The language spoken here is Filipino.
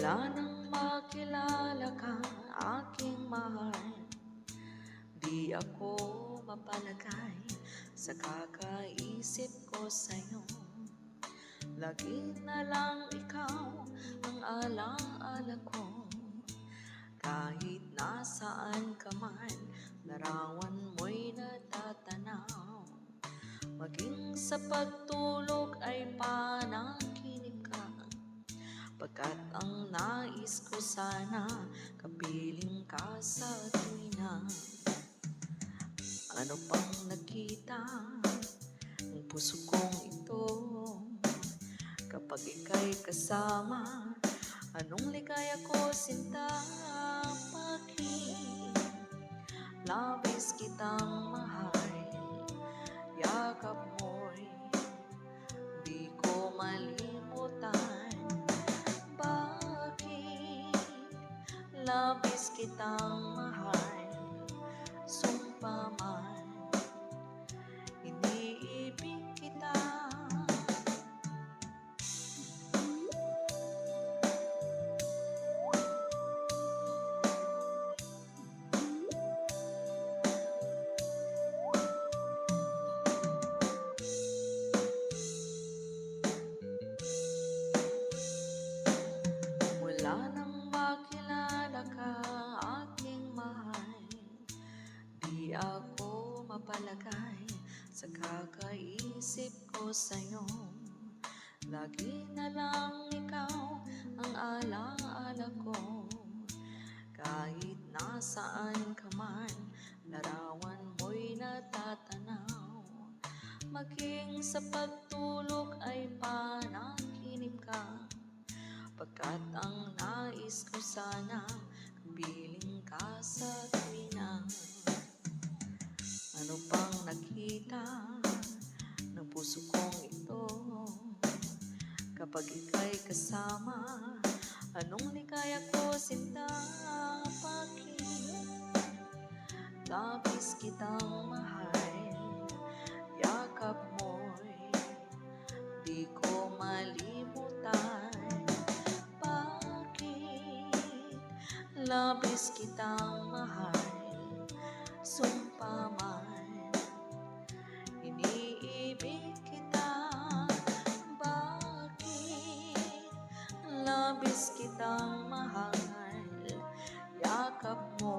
Mula nang makilala ka, aking mahal, di ako mapalagay sa kakaisip ko sa'yo. Lagi na lang ikaw ang alaala ko. Kahit nasaan ka man, larawan mo'y natatanaw. Maging sa pagtulog ay panaginip ka, pagkat ang nais ko sana, kapiling ka sa tuwina. Ano pang nakita ng puso kong ito, kapag ika'y kasama? Anong ligaya ko, sinta, bakit labis kitang mahal? Yakap mo'y di ko malimutan. Labis kitang mahal, sumpa man, iniibig kita. Mula nang makilala ka, aking mahal, di ako mapalagay sa kakaisip ko sa'yo. Lagi na lang ikaw ang alaala ko. Kahit nasaan ka man, larawan mo'y natatanaw. Maging sa pagtulog ay panaginip ka, pagkat ang nais ko sana, kapiling ka sa tuwina. Ano pang nakita ng puso kong ito, kapag ika'y kasama? Anong ligaya ko, sinta, bakit labis kitang mahal? Yakap mo'y di ko malimutan. Labis kitang mahal, sumpa man, iniibig kita. Bakit labis kitang mahal? Yakap mo